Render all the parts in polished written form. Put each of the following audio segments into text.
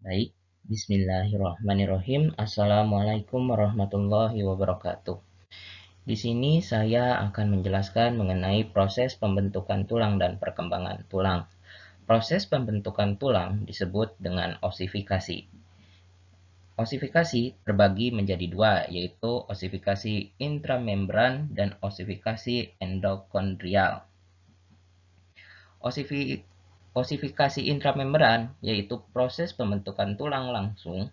Baik, bismillahirrahmanirrahim. Assalamualaikum warahmatullahi wabarakatuh. Di sini saya akan menjelaskan mengenai proses pembentukan tulang dan perkembangan tulang. Proses pembentukan tulang disebut dengan osifikasi. Osifikasi terbagi menjadi dua, yaitu osifikasi intramembran dan osifikasi endokondrial. Osifikasi intramembran yaitu proses pembentukan tulang langsung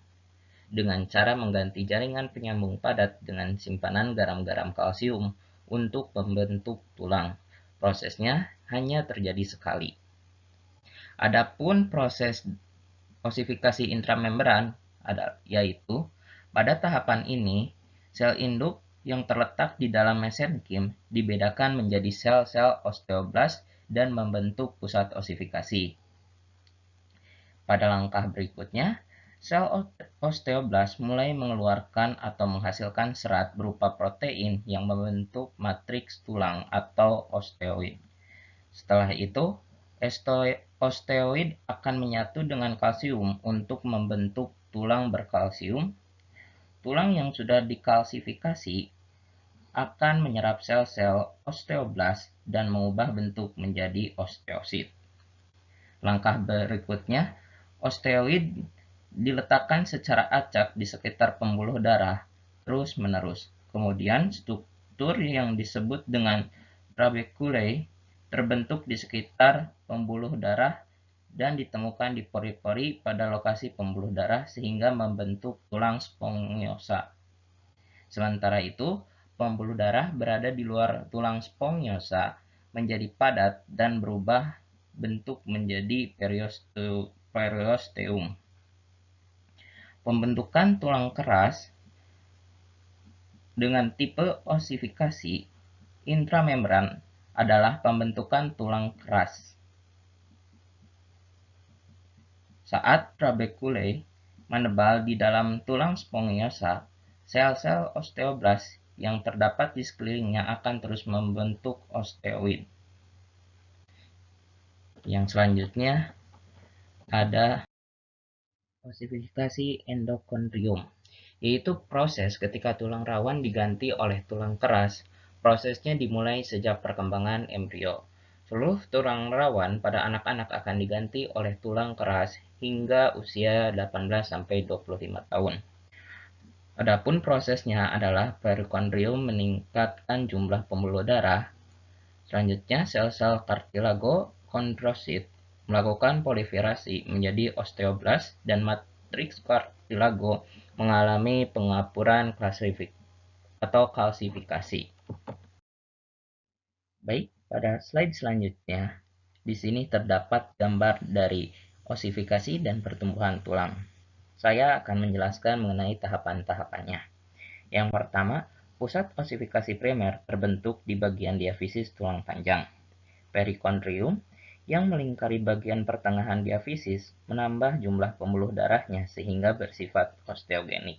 dengan cara mengganti jaringan penyambung padat dengan simpanan garam-garam kalsium untuk membentuk tulang. Prosesnya hanya terjadi sekali. Adapun proses osifikasi intramembran yaitu pada tahapan ini sel induk yang terletak di dalam mesenkim dibedakan menjadi sel-sel osteoblas dan membentuk pusat osifikasi. Pada langkah berikutnya, sel osteoblas mulai mengeluarkan atau menghasilkan serat berupa protein yang membentuk matriks tulang atau osteoid. Setelah itu, osteoid akan menyatu dengan kalsium untuk membentuk tulang berkalsium. Tulang yang sudah dikalsifikasi akan menyerap sel-sel osteoblas dan mengubah bentuk menjadi osteosit. Langkah berikutnya, osteoid diletakkan secara acak di sekitar pembuluh darah terus-menerus. Kemudian struktur yang disebut dengan trabeculae terbentuk di sekitar pembuluh darah dan ditemukan di pori-pori pada lokasi pembuluh darah sehingga membentuk tulang spongiosa. Sementara itu, pembuluh darah berada di luar tulang spongiosa menjadi padat dan berubah bentuk menjadi periosteum. Pembentukan tulang keras dengan tipe osifikasi intramembran adalah pembentukan tulang keras. Saat trabeculae menebal di dalam tulang spongiosa, sel-sel osteoblas yang terdapat di sekelilingnya akan terus membentuk osteoid. Yang selanjutnya ada osifikasi endokondrium, yaitu proses ketika tulang rawan diganti oleh tulang keras. Prosesnya dimulai sejak perkembangan embrio. Seluruh tulang rawan pada anak-anak akan diganti oleh tulang keras hingga usia 18-25 tahun. Adapun prosesnya adalah perikondrium meningkatkan jumlah pembuluh darah. Selanjutnya, sel-sel kartilago kondrosit melakukan proliferasi menjadi osteoblas dan matriks kartilago mengalami pengapuran kalsifikasi. Baik, pada slide selanjutnya, di sini terdapat gambar dari osifikasi dan pertumbuhan tulang. Saya akan menjelaskan mengenai tahapan-tahapannya. Yang pertama, pusat osifikasi primer terbentuk di bagian diafisis tulang panjang. Perikondrium yang melingkari bagian pertengahan diafisis menambah jumlah pembuluh darahnya sehingga bersifat osteogenik.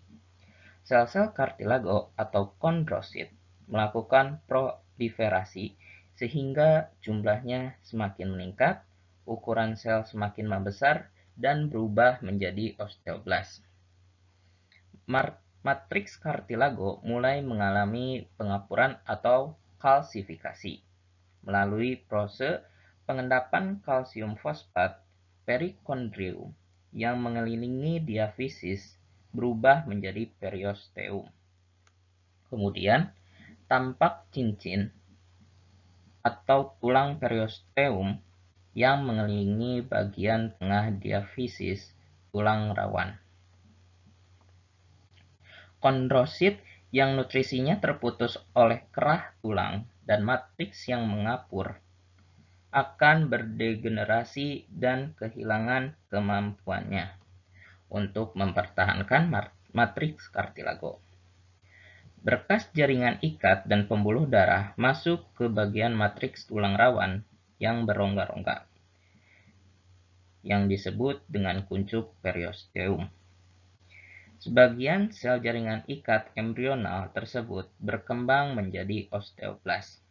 Sel-sel kartilago atau kondrosit melakukan proliferasi sehingga jumlahnya semakin meningkat, ukuran sel semakin membesar, dan berubah menjadi osteoblas. Matriks kartilago mulai mengalami pengapuran atau kalsifikasi. Melalui proses pengendapan kalsium fosfat, perikondrium yang mengelilingi diafisis berubah menjadi periosteum. Kemudian, tampak cincin atau tulang periosteum yang mengelilingi bagian tengah diafisis tulang rawan. Kondrosit yang nutrisinya terputus oleh kerah tulang dan matriks yang mengapur akan berdegenerasi dan kehilangan kemampuannya untuk mempertahankan matriks kartilago. Berkas jaringan ikat dan pembuluh darah masuk ke bagian matriks tulang rawan yang berongga-rongga, yang disebut dengan kuncup periosteum. Sebagian sel jaringan ikat embrional tersebut berkembang menjadi osteoblas.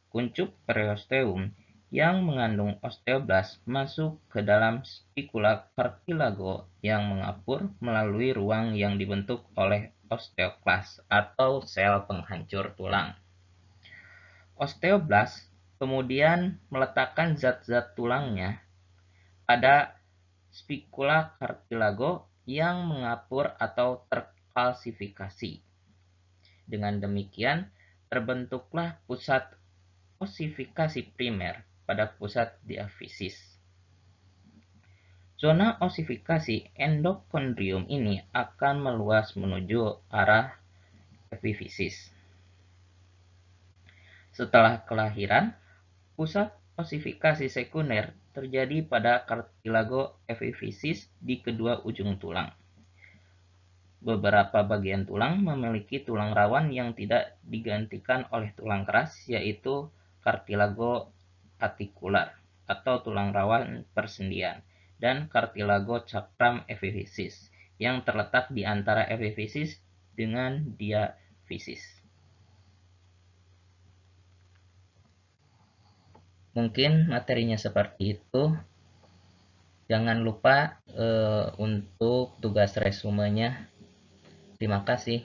Kuncup periosteum yang mengandung osteoblast masuk ke dalam spikula cartilago yang mengapur melalui ruang yang dibentuk oleh osteoklas atau sel penghancur tulang. Osteoblast kemudian meletakkan zat-zat tulangnya pada spikula cartilago yang mengapur atau terkalsifikasi. Dengan demikian, terbentuklah pusat osifikasi primer pada pusat diafisis. Zona osifikasi endokondrium ini akan meluas menuju arah epifisis. Setelah kelahiran, pusat osifikasi sekunder terjadi pada cartilago epifisis di kedua ujung tulang. Beberapa bagian tulang memiliki tulang rawan yang tidak digantikan oleh tulang keras, yaitu cartilago articular atau tulang rawan persendian, dan cartilago cakram epifisis yang terletak di antara epifisis dengan diafisis. Mungkin materinya seperti itu. Jangan lupa untuk tugas resumenya. Terima kasih.